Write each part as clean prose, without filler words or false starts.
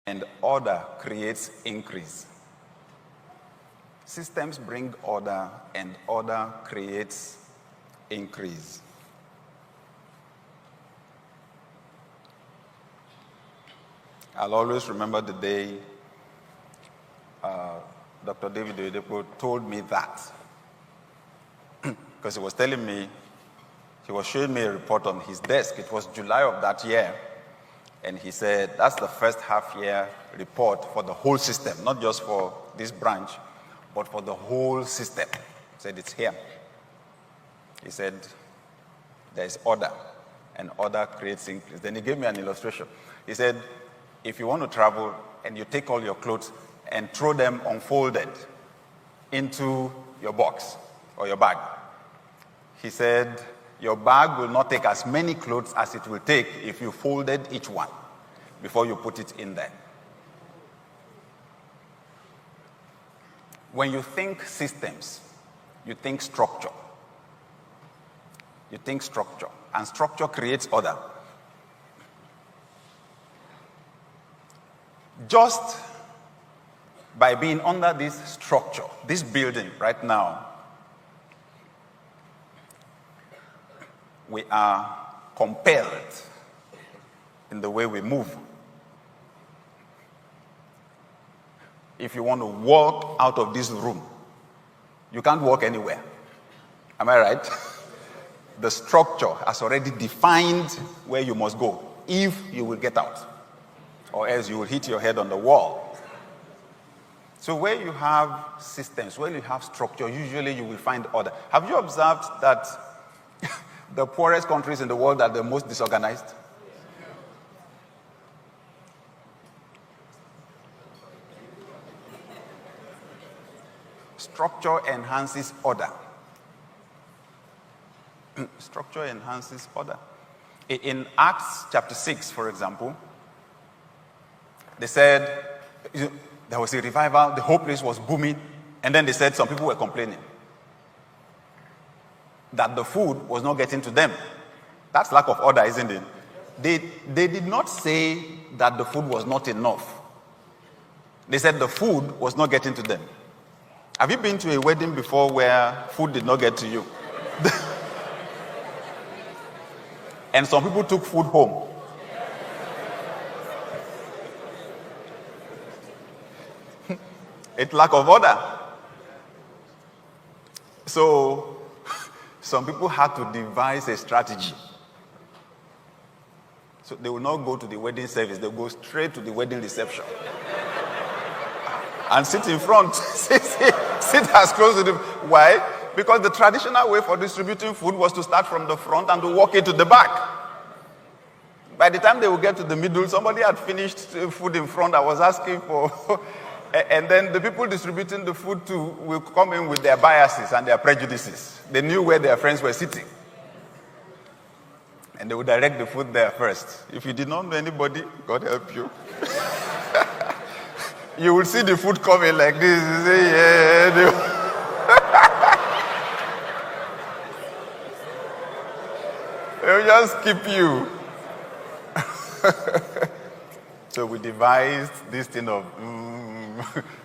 and order creates increase. Systems bring order, and order creates increase. I'll always remember the day Dr. David Oyedepo told me that. Because he was telling me, he was showing me a report on his desk. It was July of that year. And he said, that's the first half-year report for the whole system, not just for this branch, but for the whole system. He said, it's here. He said, there's order, and order creates increase. Then he gave me an illustration. He said, if you want to travel and you take all your clothes and throw them unfolded into your box or your bag, he said, your bag will not take as many clothes as it will take if you folded each one before you put it in there. When you think systems, you think structure. You think structure, and structure creates order. Just by being under this structure, this building right now, we are compelled in the way we move. If you want to walk out of this room, you can't walk anywhere. Am I right? The structure has already defined where you must go if you will get out, or else you will hit your head on the wall. So where you have systems, where you have structure, usually you will find order. Have you observed that the poorest countries in the world are the most disorganized? Structure enhances order. Structure enhances order. In Acts chapter 6, for example, they said there was a revival, the whole place was booming, and then they said some people were complaining that the food was not getting to them. That's lack of order, isn't it? They did not say that the food was not enough. They said the food was not getting to them. Have you been to a wedding before where food did not get to you? And some people took food home. It's lack of order. So some people had to devise a strategy. So they will not go to the wedding service, they'll go straight to the wedding reception. And sit in front. sit as close to them. Why? Because the traditional way for distributing food was to start from the front and to walk into the back. By the time they would get to the middle, somebody had finished food in front. I was asking for... And then the people distributing the food too will come in with their biases and their prejudices. They knew where their friends were sitting. And they would direct the food there first. If you did not know anybody, God help you. You will see the food coming like this. You say, yeah. They'll just keep you. So we devised this thing of,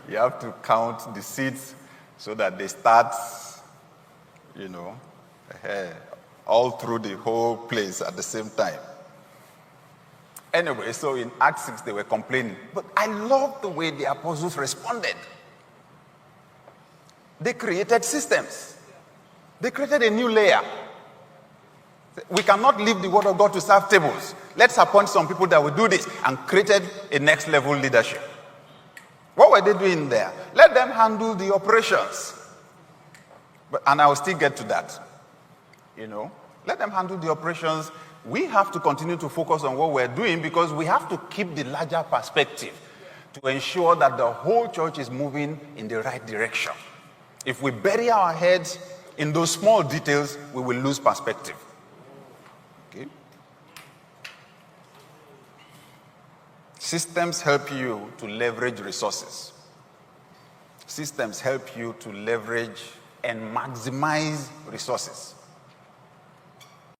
you have to count the seats so that they start, all through the whole place at the same time. Anyway, so in Acts 6, they were complaining. But I love the way the apostles responded. They created systems. They created a new layer. We cannot leave the word of God to serve tables. Let's appoint some people that will do this, and created a next level leadership. What were they doing there? Let them handle the operations. And I will still get to that. Let them handle the operations. We have to continue to focus on what we're doing because we have to keep the larger perspective to ensure that the whole church is moving in the right direction. If we bury our heads in those small details, we will lose perspective. Okay? Systems help you to leverage resources. Systems help you to leverage and maximize resources.